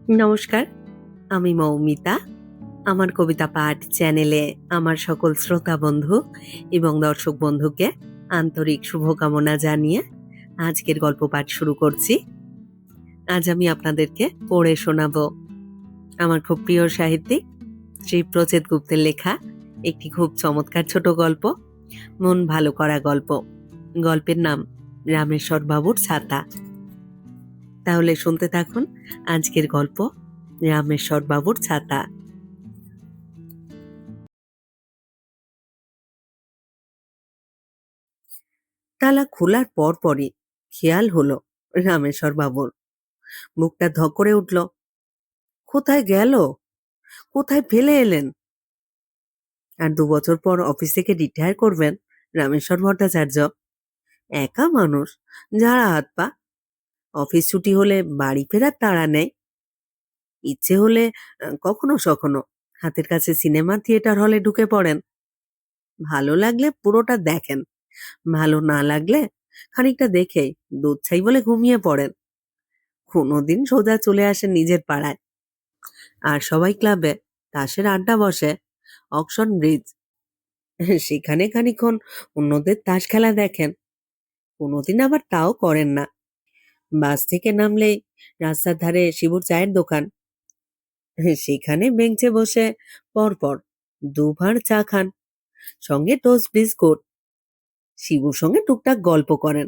নমস্কার, আমি মৌমিতা। আমার কবিতা পাঠ চ্যানেলে আমার সকল শ্রোতা বন্ধু এবং দর্শক বন্ধুকে আন্তরিক শুভকামনা জানিয়ে আজকের গল্প পাঠ শুরু করছি। আজ আমি আপনাদেরকে পড়ে শোনাবো আমার খুব প্রিয় সাহিত্যিক শ্রী প্রচেত গুপ্তের লেখা একটি খুব চমৎকার ছোট গল্প, মন ভালো করা গল্প। গল্পের নাম রামেশ্বর বাবুর ছাতা। তাহলে শুনতে থাকুন আজকের গল্প রামেশ্বর বাবুর ছাতা। তালা খোলার পরপরই খেয়াল হলো রামেশ্বর বাবুর। মুখটা ধক করে উঠল। কোথায় গেল? কোথায় ফেলে এলেন? আর 2 বছর পর অফিস থেকে রিটায়ার করবেন রামেশ্বর ভট্টাচার্য। একা মানুষ, যারা হাত পা। অফিস ছুটি হলে বাড়ি ফেরার তাড়া নেই। ইচ্ছে হলে কখনো সখনো হাতের কাছে সিনেমা থিয়েটার হলে ঢুকে পড়েন। ভালো লাগলে পুরোটা দেখেন, ভালো না লাগলে খানিকটা দেখেই দুধ ছাই বলে ঘুমিয়ে পড়েন। কোনোদিন সোজা চলে আসেন নিজের পাড়ায়। আর সবাই ক্লাবে তাসের আড্ডা বসে অকশন ব্রিজ, সেখানে খানিকক্ষণ অন্যদের তাস খেলা দেখেন। কোনোদিন আবার তাও করেন না। বাস থেকে নামলেই রাস্তার ধারে শিবুর চায়ের দোকান, সেখানে বেঞ্চে বসে পরপর 2 ভাঁড় চা খান, সঙ্গে টোস্ট বিস্কুট। শিবুর সঙ্গে টুকটাক গল্প করেন।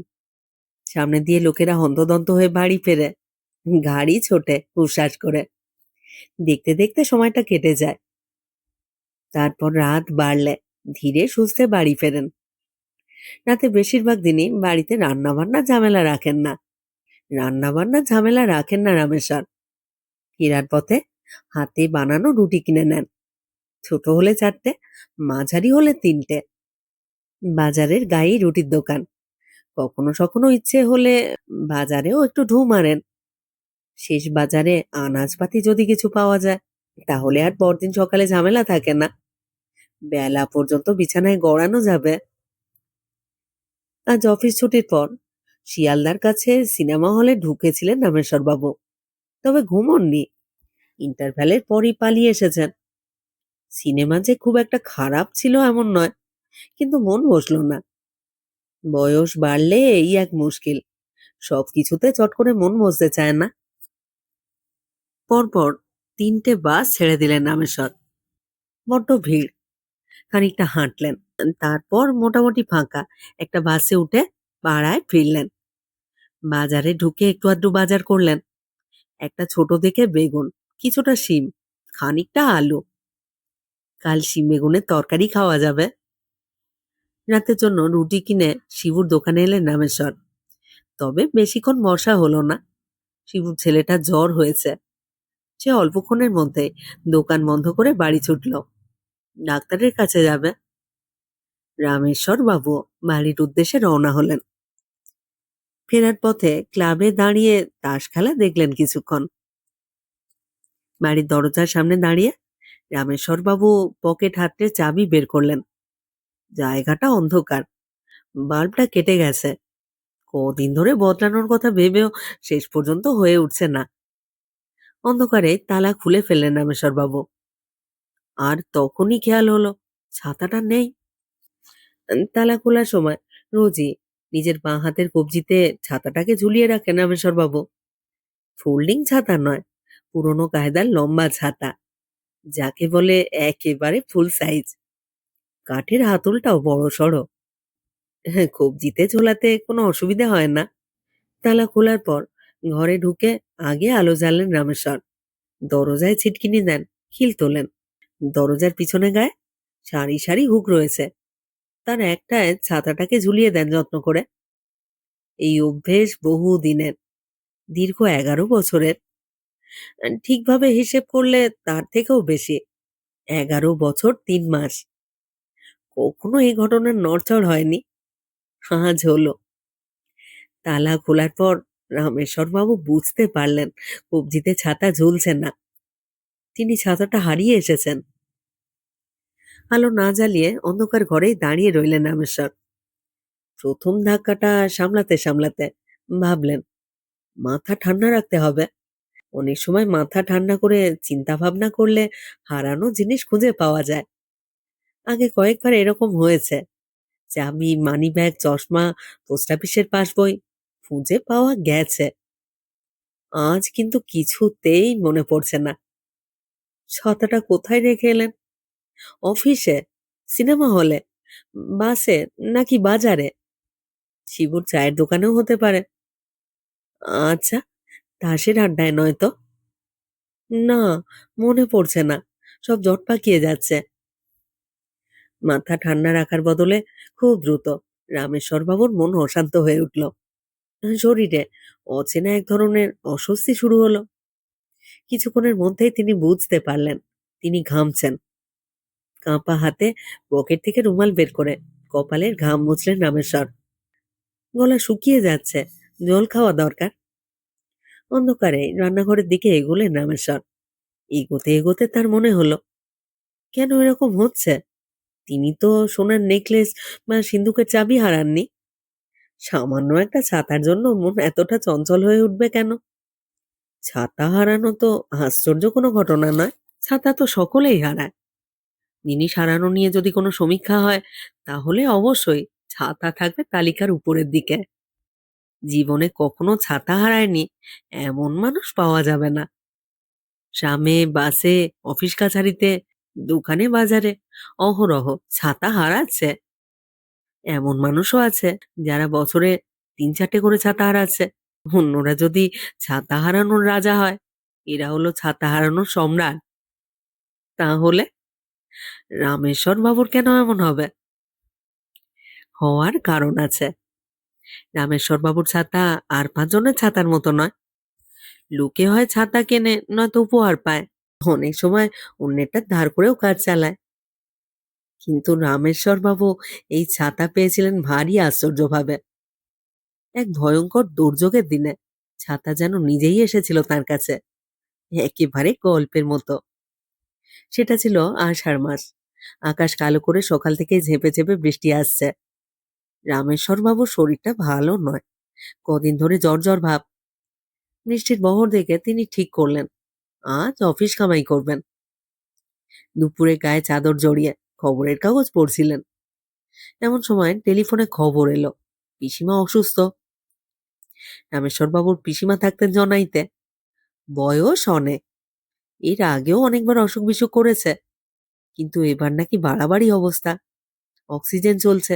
সামনে দিয়ে লোকেরা হন্তদন্ত হয়ে বাড়ি ফেরে, গাড়ি ছোটে উচ্ছ্বাস করে। দেখতে দেখতে সময়টা কেটে যায়। তারপর রাত বাড়লে ধীরে সুস্থে বাড়ি ফেরেন। রাতে বেশিরভাগ দিনই বাড়িতে রান্নাবান্না ঝামেলা রাখেন না রামেশ্বর। ফেরার পথে হাতে বানানো রুটি কিনে নেন। ছোট হলে 4টে, মাঝারি হলে 3টে। বাজারের গায়েই রুটির দোকান। কখনো সখনো ইচ্ছে হলে বাজারেও একটু ঢু মারেন। শেষ বাজারে আনাজপাতি যদি কিছু পাওয়া যায়, তাহলে আর পরদিন সকালে ঝামেলা থাকে না। বেলা পর্যন্ত বিছানায় গড়ানো যাবে। আজ অফিস ছুটির পর শিয়ালদার কাছে সিনেমা হলে ঢুকেছিলেন রামেশ্বর বাবু। তবে ঘুমোননি। ইন্টারভ্যালের পরই পালিয়ে এসেছেন। সিনেমা যে খুব একটা খারাপ ছিল এমন নয়, কিন্তু মন বসল না। বয়স বাড়লে এই এক মুশকিল, সবকিছুতে চট করে মন বসতে চায় না। পরপর 3টে বাস ছেড়ে দিলেন রামেশ্বর। বড্ড ভিড়। খানিকটা হাঁটলেন, তারপর মোটামুটি ফাঁকা একটা বাসে উঠে পাড়ায় ফিরলেন। বাজারে ঢুকে একটু আধটু বাজার করলেন। একটা ছোট দেখে বেগুন, কিছুটা শিম, খানিকটা আলু। কাল শিম বেগুনের তরকারি খাওয়া যাবে। রাতের জন্য রুটি কিনে শিবুর দোকানে এলেন রামেশ্বর। তবে বেশিক্ষণ বসা হলো না। শিবুর ছেলেটা জ্বর হয়েছে। সে অল্পক্ষণের মধ্যে দোকান বন্ধ করে বাড়ি ছুটল। ডাক্তারের কাছে যাবে। রামেশ্বর বাবু বাড়ির উদ্দেশ্যে রওনা হলেন। ফেরার পথে ক্লাবে দাঁড়িয়ে তাস খেলা দেখলেন কিছুক্ষণ। বাড়ির দরজার সামনে দাঁড়িয়ে রামেশ্বর বাবু পকেট হাতড়ে চাবি বের করলেন। জায়গাটা অন্ধকার, বাল্বটা কেটে গেছে। কদিন ধরে বদলানোর কথা ভেবেও শেষ পর্যন্ত হয়ে উঠছে না। অন্ধকারে তালা খুলে ফেললেন রামেশ্বর বাবু। আর তখনই খেয়াল হলো ছাতাটা নেই। তালা খোলার সময় রোজই নিজের বাঁ হাতের কবজিতে ছাতাটাকে ঝুলিয়ে রাখেন রামেশ্বর বাবু। ফোল্ডিং ছাতা নয়, পুরোনো কায়দার লম্বা ছাতা, যাকে বলে একেবারে ফুল সাইজ। কাঠের হাতলটাও বড় সড়ো। কবজিতে ঝোলাতে কোনো অসুবিধা হয় না। তালা খোলার পর ঘরে ঢুকে আগে আলো জ্বাললেন রামেশ্বর। দরজায় ছিটকিনি দেন, খিল তোলেন। দরজার পিছনে গায়ে সারি সারি হুক রয়েছে, তার একটায় ছাতাটাকে ঝুলিয়ে দেন যত্ন করে। এই অভ্যেস বহু দিনের, দীর্ঘ 11 বছরের। ঠিকভাবে হিসেব করলে তার থেকেও বেশি। 11 বছর 3 মাস। কখনো এই ঘটনার নড়চড় হয়নি, আজ হলো। তালা খোলার পর রামেশ্বর বাবু বুঝতে পারলেন কবজিতে ছাতা ঝুলছে না। তিনি ছাতাটা হারিয়ে এসেছেন। আলো না জ্বালিয়ে অন্ধকার ঘরেই দাঁড়িয়ে রইলেন রামেশ্বর। প্রথম ধাক্কাটা সামলাতে সামলাতে ভাবলেন মাথা ঠান্ডা রাখতে হবে। অনেক সময় মাথা ঠান্ডা করে চিন্তা ভাবনা করলে হারানো জিনিস খুঁজে পাওয়া যায়। আগে কয়েকবার এরকম হয়েছে যে আমি মানিব্যাগ, চশমা, পোস্ট অফিসের পাসবই খুঁজে পাওয়া গেছে। আজ কিন্তু কিছুতেই মনে পড়ছে না। ছাতাটা কোথায় রেখে এলেন? অফিসে? সিনেমা হলে? বাসে? নাকি বাজারে? শিবুর চায়ের দোকানেও হতে পারে। আচ্ছা, তাসের আড্ডায় নয়তো? না, মনে পড়ছে না। সব জট পাকিয়ে যাচ্ছে। মাথা ঠান্ডা রাখার বদলে খুব দ্রুত রামেশ্বর বাবুর মন অশান্ত হয়ে উঠল। শরীরে অচেনা এক ধরনের অস্বস্তি শুরু হলো। কিছুক্ষণের মধ্যেই তিনি বুঝতে পারলেন তিনি ঘামছেন। কাঁপা হাতে পকেট থেকে রুমাল বের করে কপালের ঘাম মুছলেন রামেশ্বর। গলা শুকিয়ে যাচ্ছে, জল খাওয়া দরকার। অন্ধকারে রান্নাঘরের দিকে এগোলেন রামেশ্বর। এগোতে এগোতে তার মনে হলো, কেন এরকম হচ্ছে? তিনি তো সোনার নেকলেস বা সিন্ধুকের চাবি হারাননি। সামান্য একটা ছাতার জন্য মন এতটা চঞ্চল হয়ে উঠবে কেন? ছাতা হারানো তো আশ্চর্য কোনো ঘটনা নয়। ছাতা তো সকলেই হারায়। জিনিস হারানো নিয়ে যদি কোনো সমীক্ষা হয়, তাহলে অবশ্যই ছাতা থাকবে তালিকার উপরের দিকে। জীবনে কখনো ছাতা হারায়নি এমন মানুষ পাওয়া যাবে না। ট্রামে, বাসে, অফিস কাছারিতে, দোকানে বাজারে অহরহ ছাতা হারাচ্ছে। এমন মানুষও আছে যারা বছরে ৩-৪টে করে ছাতা হারাচ্ছে। অন্যরা যদি ছাতা হারানোর রাজা হয়, এরা হলো ছাতা হারানোর সম্রাট। তাহলে রামেশ্বর বাবুর কেন এমন হবে? হওয়ার কারণ আছে। রামেশ্বর বাবুর ছাতা আর ৫ জনের ছাতার মতো নয়। লোকে হয় ছাতা কেনে, নয়তো উপহার পায়। অনেক সময় অন্যেরটা ধার করেও কাজ চালায়। কিন্তু রামেশ্বর বাবু এই ছাতা পেয়েছিলেন ভারী আশ্চর্যভাবে। এক ভয়ঙ্কর দুর্যোগের দিনে ছাতা যেন নিজেই এসেছিল তার কাছে, একেবারে গল্পের মতো। সেটা ছিল আষাঢ় মাস। আকাশ কালো করে সকাল থেকে ঝেঁপে ঝেঁপে বৃষ্টি আসছে। রামেশ্বর বাবুর শরীরটা ভালো নয়, কদিন ধরে জ্বর জ্বর ভাব। বৃষ্টির বহর দেখে তিনি ঠিক করলেন আজ অফিস কামাই করবেন। দুপুরে গায়ে চাদর জড়িয়ে খবরের কাগজ পড়ছিলেন। এমন সময় টেলিফোনে খবর এলো পিসিমা অসুস্থ। রামেশ্বর বাবুর পিসিমা থাকতেন জনাইতে। বয়স অনেক, এর আগেও অনেকবার অসুখ বিসুখ করেছে, কিন্তু এবার নাকি বাড়াবাড়ি অবস্থা। অক্সিজেন চলছে,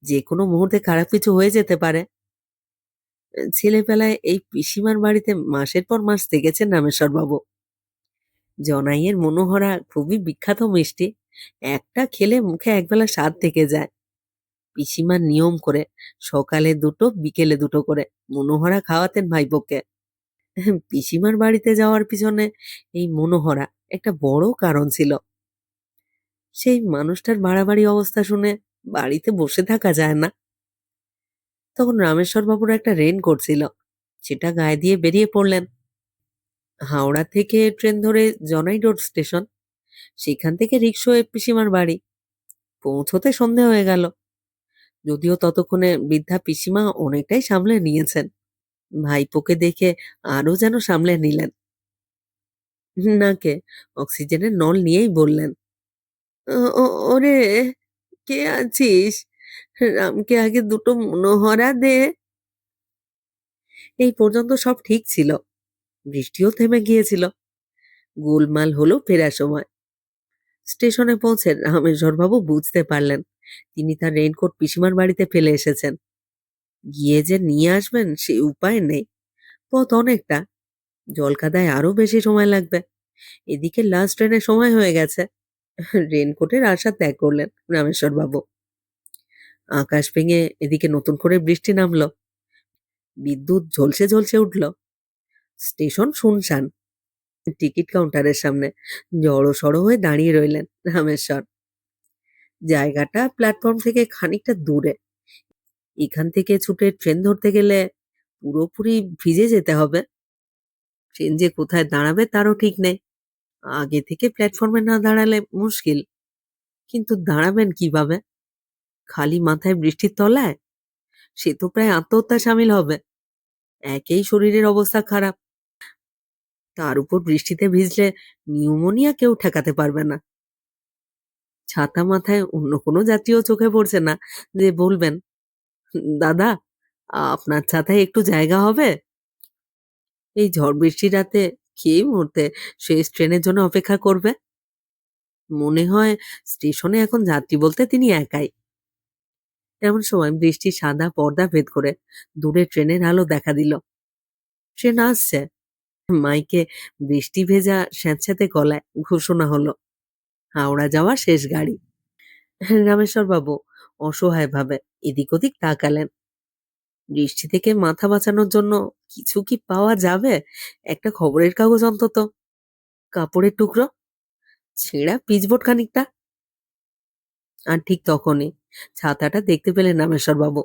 যে কোনো মুহূর্তে খারাপ কিছু হয়ে যেতে পারে। ছেলেবেলায় এই পিসিমার বাড়িতে মাসের পর মাস থেকেছেন রামেশ্বর বাবু। জনাইয়ের মনোহরা খুবই বিখ্যাত মিষ্টি, একটা খেলে মুখে একবেলা স্বাদ থেকে যায়। পিসিমার নিয়ম করে সকালে দুটো বিকেলে দুটো করে মনোহরা খাওয়াতেন ভাইপোকে। পিসিমার বাড়িতে যাওয়ার পিছনে এই মনোহরা একটা বড় কারণ ছিল। সেই মানুষটার বাড়াবাড়ি অবস্থা শুনে বাড়িতে বসে থাকা যায় না। তখন রামেশ্বর বাবুর একটা রেইনকোট ছিল, সেটা গায়ে দিয়ে বেরিয়ে পড়লেন। হাওড়া থেকে ট্রেন ধরে জনাই রোড স্টেশন, সেখান থেকে রিকশায় পিসিমার বাড়ি। পৌঁছতে সন্ধে হয়ে গেল, যদিও ততক্ষণে বৃদ্ধা পিসিমা অনেকটাই সামলে নিয়েছেন। ভাইপোকে দেখে আরো যেন সামলে নিলেন। নাকে অক্সিজেনের নল নিয়েই বললেন, ওরে, কে আছিস? রামকে আগে দুটো মনোহরা দে। এই পর্যন্ত সব ঠিক ছিল, বৃষ্টিও থেমে গিয়েছিল। গোলমাল হলো ফেরার সময়। স্টেশনে পৌঁছে রামেশ্বরবাবু বুঝতে পারলেন তিনি তার রেইনকোট পিসিমার বাড়িতে ফেলে এসেছেন। গিয়ে যে নিয়ে আসবেন সে উপায় নেই। পথ অনেকটা, জলকাদায় আরো বেশি সময় লাগবে। এদিকে লাস্ট ট্রেনের সময় হয়ে গেছে। রেইনকোটের আশা ত্যাগ করলেন রামেশ্বর বাবু। আকাশ ভেঙে এদিকে নতুন করে বৃষ্টি নামলো। বিদ্যুৎ ঝলসে ঝলসে উঠল। স্টেশন শুনশান। টিকিট কাউন্টারের সামনে জড়সড় হয়ে দাঁড়িয়ে রইলেন রামেশ্বর। জায়গাটা প্ল্যাটফর্ম থেকে খানিকটা দূরে। এখান থেকে ছুটে ট্রেন ধরতে গেলে পুরোপুরি ভিজে যেতে হবে। ট্রেন যে কোথায় দাঁড়াবে তারও ঠিক নেই। আগে থেকে প্ল্যাটফর্মে না দাঁড়ালে মুশকিল, কিন্তু দাঁড়াবেন কিভাবে? খালি মাথায় বৃষ্টির তলায়? সে তো প্রায় আত্মহত্যা সামিল হবে। একেই শরীরের অবস্থা খারাপ, তার উপর বৃষ্টিতে ভিজলে নিউমোনিয়া কেউ ঠেকাতে পারবে না। ছাতা মাথায় অন্য কোনো যাত্রীও চোখে পড়ছে না যে বলবেন, দাদা, আপনার ছাতায় একটু জায়গা হবে? এই ঝড় বৃষ্টির রাতে কে এই মুহূর্তে শেষ ট্রেনের জন্য অপেক্ষা করবে? মনে হয় স্টেশনে এখন যাত্রী বলতে তিনি একাই। এমন সময় বৃষ্টির সাদা পর্দা ভেদ করে দূরে ট্রেনের আলো দেখা দিল। ট্রেন আসছে। মাইকে বৃষ্টি ভেজা স্যাঁতস্যাঁতে গলায় ঘোষণা হলো, হাওড়া যাওয়া শেষ গাড়ি। রামেশ্বর বাবু অসহায়ভাবে এদিক ওদিক তাকালেন। বৃষ্টি থেকে মাথা বাঁচানোর জন্য কিছু কি পাওয়া যাবে? একটা খবরের কাগজ অন্তত, কাপড়ের টুকরো, ছেঁড়া পিচবোর্ড খানিকটা। আর ঠিক তখনই ছাতাটা দেখতে পেলেন রামেশ্বর বাবু।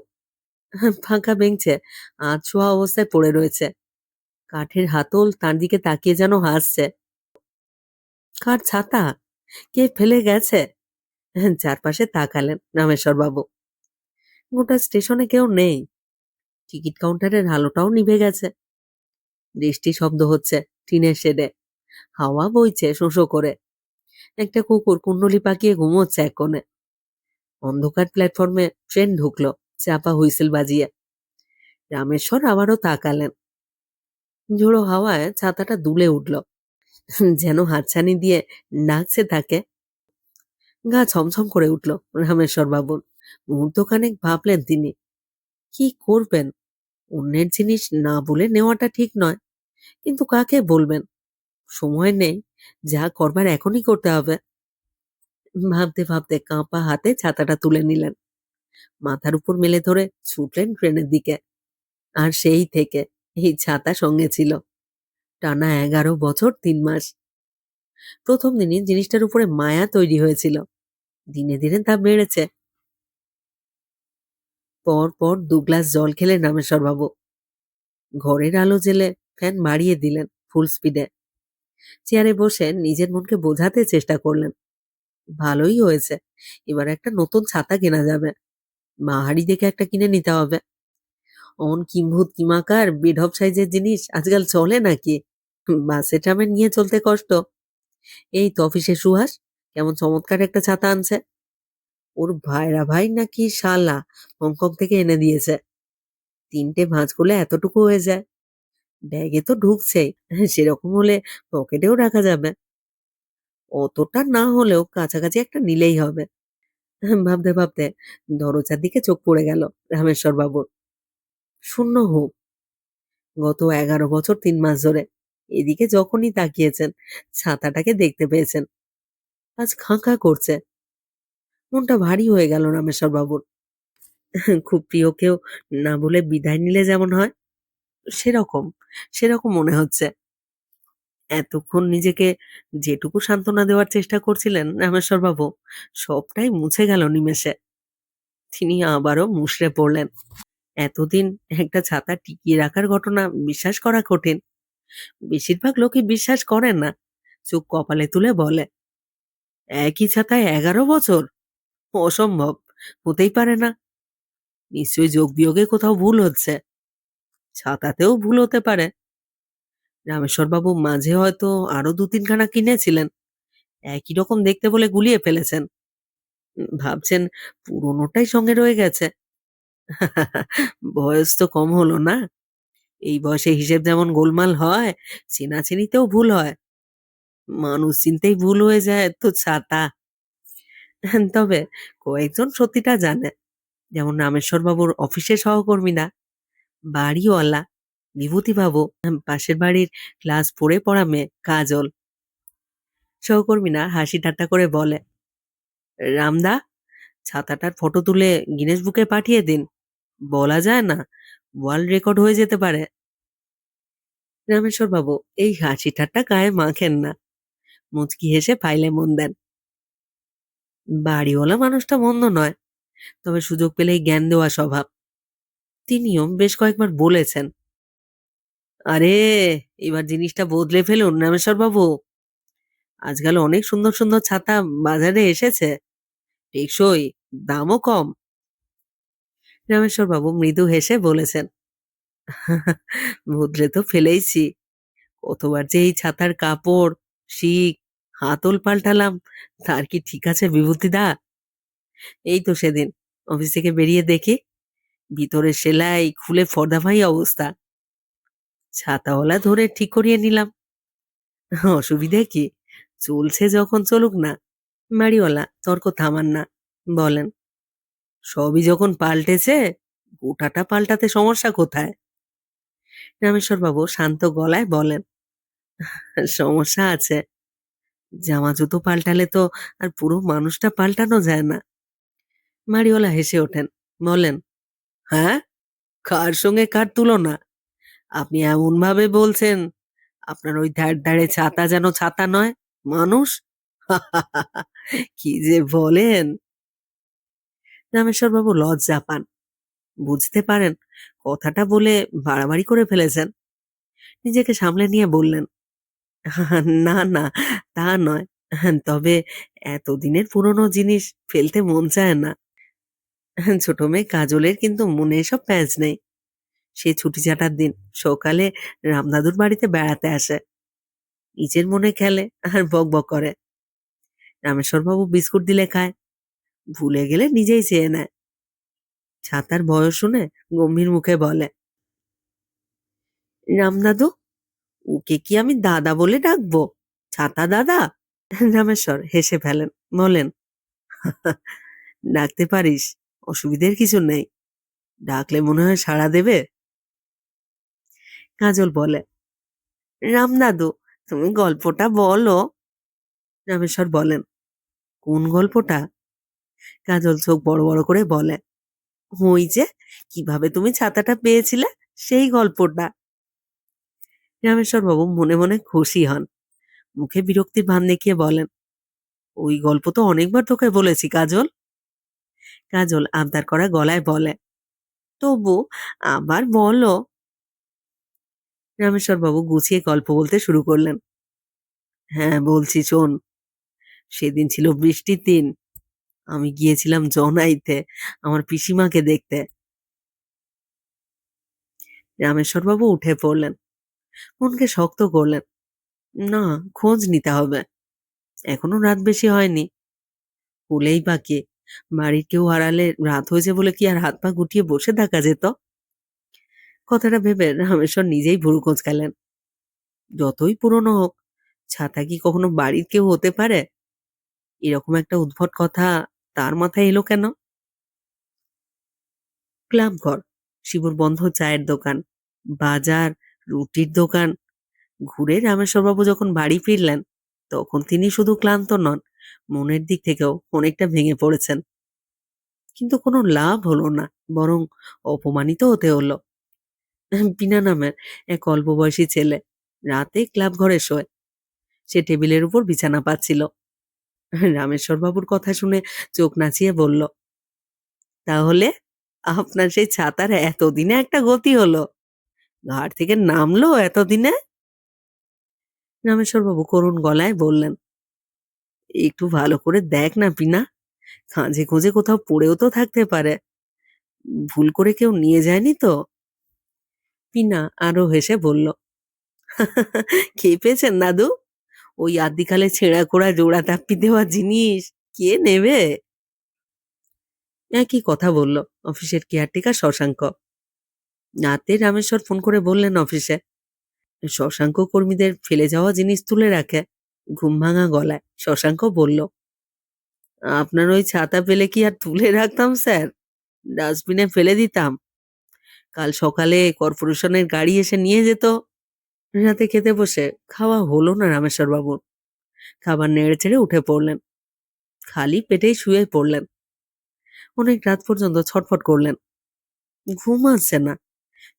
ফাঁকা বেঞ্চে আধশোয়া অবস্থায় পড়ে রয়েছে। কাঠের হাতল তার দিকে তাকিয়ে যেন হাসছে। কার ছাতা? কে ফেলে গেছে? চারপাশে তাকালেন রামেশ্বর বাবু। গোটা স্টেশনে কেউ নেই। টিকিট কাউন্টারের আলোটাও নিভে গেছে। বৃষ্টি শব্দ হচ্ছে টিনের শেডে। হাওয়া বইছে শোঁ করে। একটা কুকুর কুণ্ডলি পাকিয়ে ঘুমোচ্ছে এক কোণে। অন্ধকার প্ল্যাটফর্মে ট্রেন ঢুকলো চাপা হুইসেল বাজিয়ে। রামেশ্বর আবারও তাকালেন। ঝোড়ো হাওয়ায় ছাতাটা দুলে উঠল, যেন হাতছানি দিয়ে ডাকছে তাকে। গা ছমছম করে উঠল রামেশ্বর বাবুর। মুহূর্তখানেক ভাবলেন তিনি, কি করবেন? অন্যের জিনিস না বলে নেওয়াটা ঠিক নয়, কিন্তু কাকে বলবেন? সময় নেই, যা করবার এখনই করতে হবে। ভাবতে ভাবতে কাঁপা হাতে ছাতাটা তুলে নিলেন, মাথার উপর মেলে ধরে ছুটলেন ট্রেনের দিকে। আর সেই থেকে এই ছাতা সঙ্গে ছিল টানা 11 বছর 3 মাস। প্রথম দিনই জিনিসটার উপরে মায়া তৈরি হয়েছিল, দিনে দিনে তা বেড়েছে। পর পর 2 গ্লাস জল খেলেন রামেশ্বর বাবু। ঘরের আলো জেলে ফ্যান বাড়িয়ে দিলেন ফুল স্পিডে। চেয়ারে বসে নিজের মনকে বোঝাতে চেষ্টা করলেন, ভালোই হয়েছে, এবার একটা নতুন ছাতা কেনা যাবে। বাহারি দেখে একটা কিনে নিতে হবে। অমন কিম্ভূত কিমাকার বেঢপ সাইজের জিনিস আজকাল চলে নাকি? বাসে ট্রামে নিয়ে চলতে কষ্ট। এই তো অফিসে সুহাস কেমন চমৎকার একটা ছাতা আনছে। ওর ভাইরা ভাই নাকি শালা হংকং থেকে এনে দিয়েছে। 3টে ভাঁজ করলে এতটুকু হয়ে যায়। ব্যাগে তো ঢুকছেই, সেরকম হলে পকেটেও রাখা যাবে। অতটা না হলেও কাছাকাছি একটা নিলেই হবে। ভাবতে ভাবতে দরজার দিকে চোখ পড়ে গেল রামেশ্বর বাবুর। শূন্য হুক। গত 11 বছর 3 মাস ধরে এদিকে যখনই তাকিয়েছেন ছাতাটাকে দেখতে পেয়েছেন। আজ খাঁ খাঁ করছে। মনটা ভারী হয়ে গেল রামেশ্বর বাবুর। খুব প্রিয় কেউ না বলে বিদায় নিলে যেমন হয়, সেরকম সেরকম মনে হচ্ছে। এতক্ষণ নিজেকে যেটুকু সান্ত্বনা দেওয়ার চেষ্টা করছিলেন রামেশ্বর বাবু, সবটাই মুছে গেল নিমেষে। তিনি আবারও মুষড়ে পড়লেন। এতদিন একটা ছাতা টিকিয়ে রাখার ঘটনা বিশ্বাস করা কঠিন। বেশিরভাগ লোকই বিশ্বাস করেন না। চোখ কপালে তুলে বলে, একই ছাতায় 11 বছর? অসম্ভব, হতেই পারে না। নিশ্চয়ই যোগ বিয়োগে কোথাও ভুল হচ্ছে। ছাতাতেও ভুল হতে পারে। রামেশ্বরবাবু মাঝে হয়তো আরো 2-3খানা কিনেছিলেন, একই রকম দেখতে বলে গুলিয়ে ফেলেছেন। ভাবছেন পুরোনোটাই সঙ্গে রয়ে গেছে। বয়স তো কম হলো না। এই বয়সে হিসেব যেমন গোলমাল হয়, চেনাচেনিতেও ভুল হয়। মানুষ চিনতেই ভুল হয়ে যায় তো ছাতা। তবে কয়েকজন সত্যিটা জানে, যেমন রামেশ্বরবাবুর অফিসের সহকর্মীরা, বাড়িওয়ালা বিভূতিবাবু, পাশের বাড়ির ক্লাস 4-এ পড়া মেয়ে কাজল। সহকর্মীরা হাসি ঠাট্টা করে বলে, রামদা, ছাতাটার ফটো তুলে গিনেস বুকে পাঠিয়ে দিন। বলা যায় না, ওয়ার্ল্ড রেকর্ড হয়ে যেতে পারে। রামেশ্বর বাবু এই হাসি ঠাট্টা গায়ে মাখেন না, মুচকি হেসে ফাইলে মন দেন। বাড়িওয়ালা মানুষটা মন্দ নয়, তবে সুযোগ পেলেই জ্ঞান দেওয়া স্বভাব। তিনিও বেশ কয়েকবার বলেছেন, আরে এবার জিনিসটা বদলে ফেলুন রামেশ্বর বাবু। আজকাল অনেক সুন্দর সুন্দর ছাতা বাজারে এসেছে, টেকসই, দামও কম। রামেশ্বর বাবু মৃদু হেসে বলেছেন, বদলে তো ফেলেইছি, কতবার যে এই ছাতার কাপড়, শিক, হাতল পাল্টালাম, তার কি ঠিক আছে বিভূতিদা? এই তো সেদিন অফিস থেকে বেরিয়ে দেখি ভিতরের সেলাই খুলে ফর্দাভাই অবস্থা। ছাতাওয়ালা ধরে ঠিক করিয়ে নিলাম। অসুবিধে কি? চলছে যখন চলুক না। বাড়িওয়ালা তর্ক থামান না, বলেন, সবই যখন পাল্টেছে, গোটাটা পাল্টাতে সমস্যা কোথায়? রামেশ্বর বাবু শান্ত গলায় বলেন, সমস্যা আছে। জামা জুতো পাল্টালে তো আর পুরো মানুষটা পাল্টানো যায় না। বাড়িওয়ালা হেসে ওঠেন, বলেন, হ্যাঁ, কার সঙ্গে কার তুলনা? আপনি এমন ভাবে বলছেন, আপনার ওই ধ্যাড় ধ্যাড়ে ছাতা যেন ছাতা নয়, মানুষ। কি যে বলেন! রামেশ্বর বাবু লজ্জা পান, বুঝতে পারেন কথাটা বলে বাড়াবাড়ি করে ফেলেছেন। নিজেকে সামলে নিয়ে বললেন, না না, তা নয়, তবে এতদিনের পুরনো জিনিস ফেলতে মন চায় না। ছোট মেয়ে কাজলের কিন্তু মনে এসব প্যাঁচ নেই। সে ছুটি ছাটার দিন সকালে রামদাদুর বাড়িতে বেড়াতে আসে, নিজের মনে খেলে আর বক বক করে। রামেশ্বরবাবু বিস্কুট দিলে খায়, ভুলে গেলে নিজেই চেয়ে নেয়। ছাতার বয়স শুনে গম্ভীর মুখে বলে, রামদাদু, ওকে কি আমি দাদা বলে ডাকবো? ছাতা দাদা? রামেশ্বর হেসে ফেলেন, বলেন, ডাকতে পারিস, অসুবিধের কিছু নেই। ডাকলে মনে হয় সাড়া দেবে। কাজল বলে, রামদাদু, তুমি গল্পটা বলো। রামেশ্বর বলেন, কোন গল্পটা? কাজল চোখ বড় বড় করে বলে, ওই যে কিভাবে তুমি ছাতাটা পেয়েছিলে, সেই গল্পটা। রামেশ্বর বাবু মনে মনে খুশি হন, মুখে বিরক্তির ভান দেখিয়ে বলেন, ওই গল্প তো অনেকবার তোকে বলেছি কাজল। কাজল আবদার করা গলায় বলে, তবু আবার বলো। রামেশ্বর বাবু গুছিয়ে গল্প বলতে শুরু করলেন, হ্যাঁ বলছি, শোন। সেদিন ছিল বৃষ্টির দিন। আমি গিয়েছিলাম জনাইতে আমার পিসিমাকে দেখতে। রামেশ্বর বাবু উঠে পড়লেন, মনকে শক্ত করলেন, না, খোঁজ নিতে হবে, এখনো রাত বেশি হয়নি। হলেই বা কে, বাড়ির কেউ হারালে রাত হয়েছে বলে কি আর হাত পা গুটিয়ে বসে থাকা যেত? কথাটা ভেবে রামেশ্বর নিজেই ভুরু কোঁচকালেন। যতই পুরনো হোক, ছাতা কি কখনো বাড়ির কেউ হতে পারে? এরকম একটা উদ্ভট কথা তার মাথায় এলো কেন? ক্লাবঘর, শিবুর বন্ধ চায়ের দোকান, বাজার, রুটির দোকান ঘুরে রামেশ্বরবাবু যখন বাড়ি ফিরলেন, তখন তিনি শুধু ক্লান্ত নন, মনের দিক থেকেও অনেকটা ভেঙে পড়েছেন। কিন্তু কোনো লাভ হলো না, বরং অপমানিত হতে হলো। বিনা নামের এক অল্প বয়সী ছেলে রাতে ক্লাব ঘরে শোয়, সে টেবিলের উপর বিছানা পাচ্ছিল। রামেশ্বর বাবুর কথা শুনে চোখ নাচিয়ে বলল, তাহলে আপনার সেই ছাতার এতদিনে একটা গতি হলো, ঘাট থেকে নামলো এতদিনে? রামেশ্বর বাবু করুণ গলায় বললেন, একটু ভালো করে দেখ না পিনা, খাঁজে খোঁজে কোথাও পড়েও তো থাকতে পারে, ভুল করে কেউ নিয়ে যায়নি তো? পিনা আরো হেসে বলল, খেয়ে পেয়েছেন দাদু? ওই আদ্যিকালে ছেঁড়া কোড়া জোড়া তাপ্পি দেওয়া জিনিস কে নেবে? একই কথা বলল অফিসের কেয়ারটেকার শশাঙ্ক। রাতে রামেশ্বর ফোন করে বললেন অফিসে, শশাঙ্ক কর্মীদের ফেলে যাওয়া জিনিস তুলে রাখে। ঘুম ভাঙা গলায় শশাঙ্ক বলল, আপনার ওই ছাতা পেলে কি আর তুলে রাখতাম স্যার, ডাস্টবিনে ফেলে দিতাম, কাল সকালে কর্পোরেশনের গাড়ি এসে নিয়ে যেত। রাতে খেতে বসে খাওয়া হলো না রামেশ্বর বাবুর। খাবার নেড়ে চেড়ে উঠে পড়লেন, খালি পেটেই শুয়ে পড়লেন। অনেক রাত পর্যন্ত ছটফট করলেন, ঘুম আসছে না।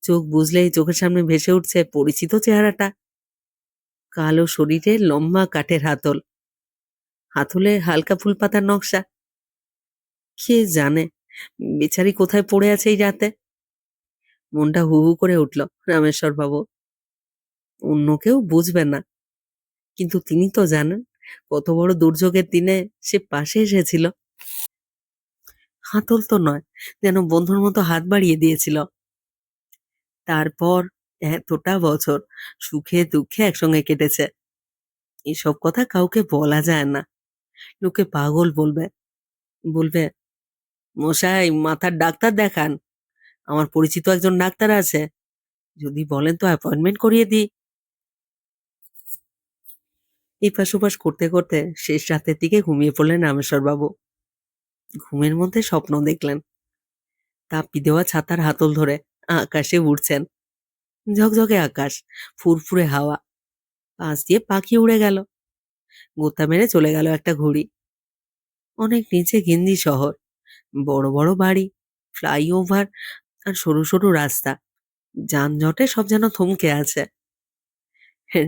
চোখ বুজলেই চোখের সামনে ভেসে উঠছে পরিচিত চেহারাটা, কালো শরীরে লম্বা কাঠের হাতল, হাতলে হালকা ফুল পাতার নকশা। কে জানে বেচারি কোথায় পড়ে আছে এই রাতে? মনটা হু হু করে উঠল রামেশ্বর বাবু। অন্য কেউ বুঝবে না, কিন্তু তিনি তো জানেন কত বড় দুর্যোগের দিনে সে পাশে এসেছিল। হাতল তো নয়, যেন বন্ধুর মতো হাত বাড়িয়ে দিয়েছিল। তারপর এতটা বছর সুখে দুঃখে একসঙ্গে কেটেছে। এসব কথা কাউকে বলা যায় না। লোকে পাগল বলবে। বলবে, "মশাই মাথার ডাক্তার দেখান। আমার পরিচিত একজন ডাক্তার আছে। যদি বলেন তো অ্যাপয়েন্টমেন্ট করিয়ে দিই।" এপাশ ওপাশ করতে করতে শেষ রাতের দিকে ঘুমিয়ে পড়লেন রামেশ্বরবাবু। ঘুমের মধ্যে স্বপ্ন দেখলেন তাপ্পি দেওয়া ছাতার হাতল ধরে আকাশে উড়ছেন। ঝকঝকে আকাশ, ফুরফুরে হাওয়া, পাশ দিয়ে পাখি উড়ে গেল। গোতা মেরে চলে গেল একটা ঘুড়ি। অনেক নিচে গিন্দি শহর, বড় বড় বাড়ি, ফ্লাইওভার আর সরু সরু রাস্তা। যানজটে সব যেন থমকে আছে।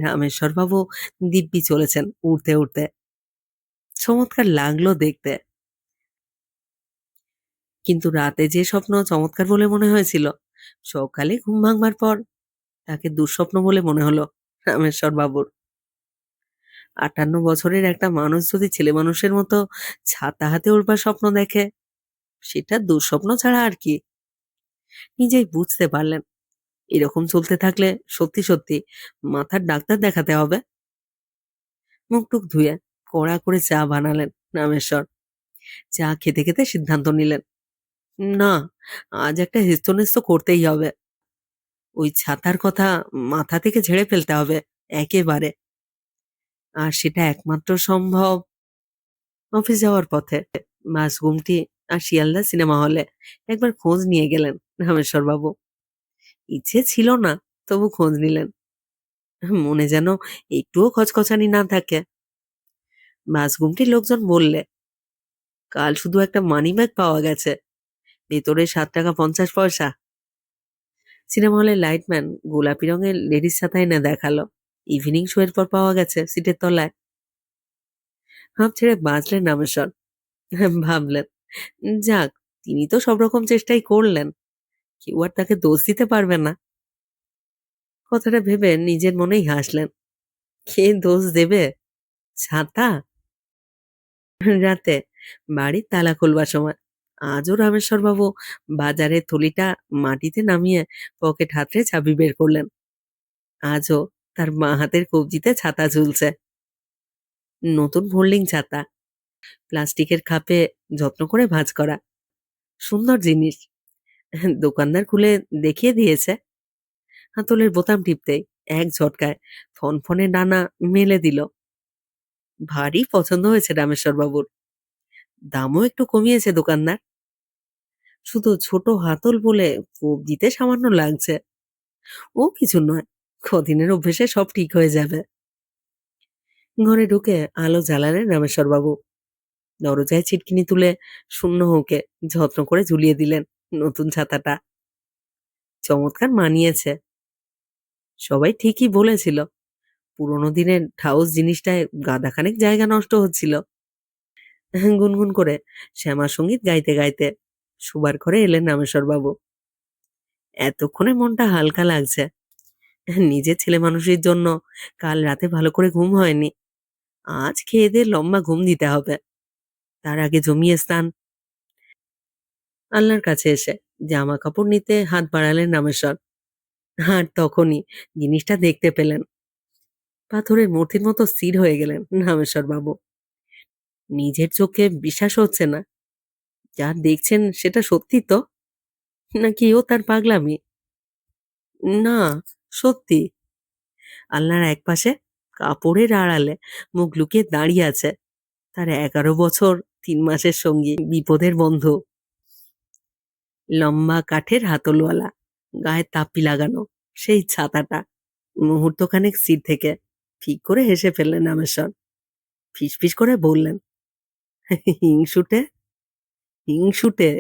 রামেশ্বরবাবু দিব্যি চলেছেন উড়তে উড়তে। চমৎকার লাগলো দেখতে। কিন্তু রাতে যে স্বপ্ন চমৎকার বলে মনে হয়েছিল, সকালে ঘুম ভাঙবার পর তাকে দুঃস্বপ্ন বলে মনে হলো রামেশ্বরবাবুর। ৫৮ বছরের একটা মানুষ যদি ছেলে মানুষের মতো ছাতা হাতে উড়বার স্বপ্ন দেখে, সেটা দুঃস্বপ্ন ছাড়া আর কি। নিজেই বুঝতে পারলেন এরকম চলতে থাকলে সত্যি সত্যি মাথার ডাক্তার দেখাতে হবে। মুখ টুক ধুয়ে কড়া করে চা বানালেন রামেশ্বর। চা খেতে খেতে সিদ্ধান্ত নিলেন, না, আজ একটা হেস্তনেস্ত করতেই হবে। ওই ছাতার কথা মাথা থেকে ঝেড়ে ফেলতে হবে একেবারে। আর সেটা একমাত্র সম্ভব অফিস যাওয়ার পথে। বাস গুমটি আর শিয়ালদা সিনেমা হলে একবার খোঁজ নিয়ে গেলেন রামেশ্বরবাবু। ইচ্ছে ছিল না, তবু খোঁজ নিলেন। মনে যেন একটুও খচখচানি না থাকে। বাস গুমটির লোকজন বললে, কাল শুধু একটা মানি ব্যাগ পাওয়া গেছে, ভেতরে 7 টাকা 50 পয়সা। সিনেমা হলের লাইটম্যান গোলাপি রঙের লেডিস ছাতা এনে দেখালো, ইভিনিং শো এর পর পাওয়া গেছে সিটের তলায়। হাঁপ ছেড়ে বাঁচলেন রামেশ্বর। ভাবলেন, যাক, তিনি তো সব রকম চেষ্টাই করলেন, কেউ আর তাকে দোষ দিতে পারবে না। কথাটা ভেবে নিজের মনেই হাসলেন। কে দোষ দেবে? ছাতা? রাতে বাড়ির তালা খুলবার সময় আজও রামেশ্বরবাবু বাজারের থলিটা মাটিতে নামিয়ে পকেট হাতড়ে চাবি বের করলেন। আজও তার বাঁ হাতের কবজিতে ছাতা ঝুলছে। নতুন ফোল্ডিং ছাতা, প্লাস্টিকের খাপে যত্ন করে ভাঁজ করা। সুন্দর জিনিস। দোকানদার খুলে দেখিয়ে দিয়েছে। হাতলের বোতাম টিপতেই এক ঝটকায় ফনফনে ডানা মেলে দিল। ভারী পছন্দ হয়েছে রামেশ্বরবাবুর। দামও একটু কমিয়েছে দোকানদার। শুধু ছোট হাতল বলে কোপ দিতে সামান্য লাগছে। ও কিছু নয়, কদিনের অভ্যেসে সব ঠিক হয়ে যাবে। ঘরে ঢুকে আলো জ্বালালেন রামেশ্বরবাবু। দরজায় ছিটকিনি তুলে শূন্য হোকে যত্ন করে ঝুলিয়ে দিলেন নতুন ছাতাটা। চমৎকার মানিয়েছে। সবাই ঠিকই বলেছিল, পুরোনো দিনের ঠাউস জিনিসটায় গাদাখানেক জায়গা নষ্ট হচ্ছিল। গুনগুন করে শ্যামা সঙ্গীত গাইতে গাইতে শোবার ঘরে এলেন রামেশ্বরবাবু। এতক্ষণে মনটা হালকা লাগছে। নিজের ছেলে মানুষের জন্য কাল রাতে ভালো করে ঘুম হয়নি। আজ খেয়ে দিয়ে লম্বা ঘুম দিতে হবে। তার আগে জমিয়ে স্নান। আলনার কাছে এসে জামা কাপড় নিতে হাত বাড়ালেন রামেশ্বর। আর তখনই জিনিসটা দেখতে পেলেন। পাথরের মূর্তির মতো স্থির হয়ে গেলেন রামেশ্বর বাবু। নিজের চোখে বিশ্বাস হচ্ছে না। যা দেখছেন সেটা সত্যি তো, নাকি ও তার পাগলামি? না, সত্যি। আলনার একপাশে কাপড়ের আড়ালে মুখ লুকিয়ে দাঁড়িয়ে আছে তার 11 বছর 3 মাসের সঙ্গী, বিপদের বন্ধু। লম্বা কাঠের হাতলওয়ালা, গায়ে তাপ্পি লাগানো সেই ছাতাটা। মুহূর্তখানেক স্থির থেকে ঠিক করে হেসে ফেললেন রামেশ্বর। ফিসফিস করে বললেন, হিংসুটে, হিংসুটে।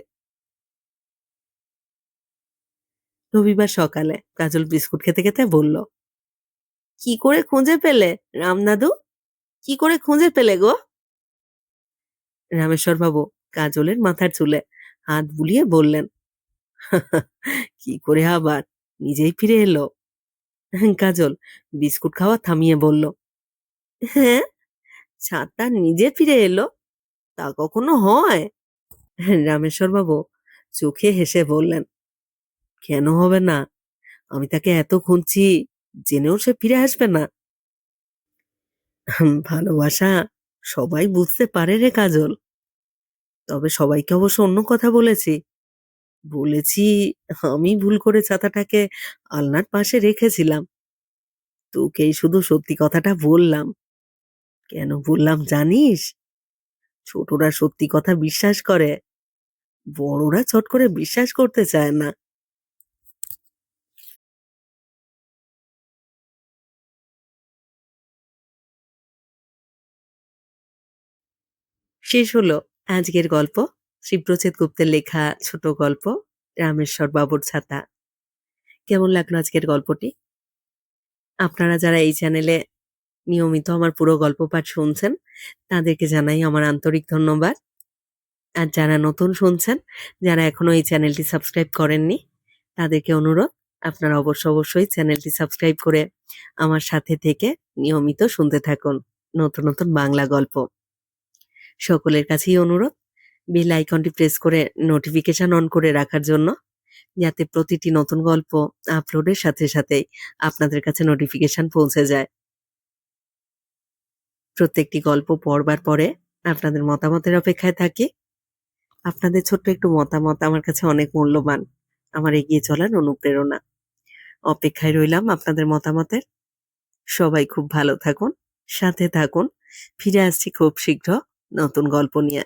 রবিবার সকালে কাজল বিস্কুট খেতে খেতে বলল, কি করে খুঁজে পেলে রামদাদু? কি করে খুঁজে পেলে গো? রামেশ্বরবাবু কাজলের মাথার চুলে হাত বুলিয়ে বললেন, কি করে আবার, নিজেই ফিরে এলো। কাজল বিস্কুট খাওয়া থামিয়ে বলল, হ্যাঁ, ছাতা নিজে ফিরে এলো? তা কখনো হয়? রামেশ্বরবাবু চোখে হেসে বললেন, কেন হবে না? আমি তাকে এত খুঁজছি, জেনেও সে ফিরে আসবে না। ভালোবাসা সবাই বুঝতে পারে রে কাজল। তবে সবাইকে অবশ্য অন্য কথা বলেছি। বলেছি আমি ভুল করে ছাতাটাকে আলনার পাশে রেখেছিলাম। তোকেই শুধু সত্যি কথাটা বললাম। কেন বললাম জানিস? ছোটরা সত্যি কথা বিশ্বাস করে, বড়রা চট করে বিশ্বাস করতে চায় না। শেষ হলো আজকের গল্প। শিবপ্রসাদ গুপ্তের লেখা ছোট গল্প রামেশ্বর বাবুর ছাতা। কেমন লাগলো আজকের গল্পটি? আপনারা যারা এই চ্যানেলে নিয়মিত আমার পুরো গল্প পাঠ শুনছেন, তাদেরকে জানাই আমার আন্তরিক ধন্যবাদ। আর যারা নতুন শুনছেন, যারা এখনো এই চ্যানেলটি সাবস্ক্রাইব করেননি, তাদেরকে অনুরোধ আপনারা অবশ্যই চ্যানেলটি সাবস্ক্রাইব করে আমার সাথে থেকে নিয়মিত শুনতে থাকুন নতুন নতুন বাংলা গল্প। সকলের কাছেই অনুরোধ বেল আইকনটি প্রেস করে নোটিফিকেশন অন করে রাখার জন্য, যাতে প্রতিটি নতুন গল্প আপলোডের সাথেই আপনাদের কাছে নোটিফিকেশন পৌঁছে যায়। প্রত্যেকটি গল্প পড়বার পরে আপনাদের মতামতের অপেক্ষায় থাকি। আপনাদের ছোট্ট একটু মতামত আমার কাছে অনেক মূল্যবান, আমার এগিয়ে চলার অনুপ্রেরণা। অপেক্ষায় রইলাম আপনাদের মতামতের। সবাই খুব ভালো থাকুন, সাথে থাকুন। ফিরে আসছি খুব শীঘ্র নতুন গল্প নিয়ে।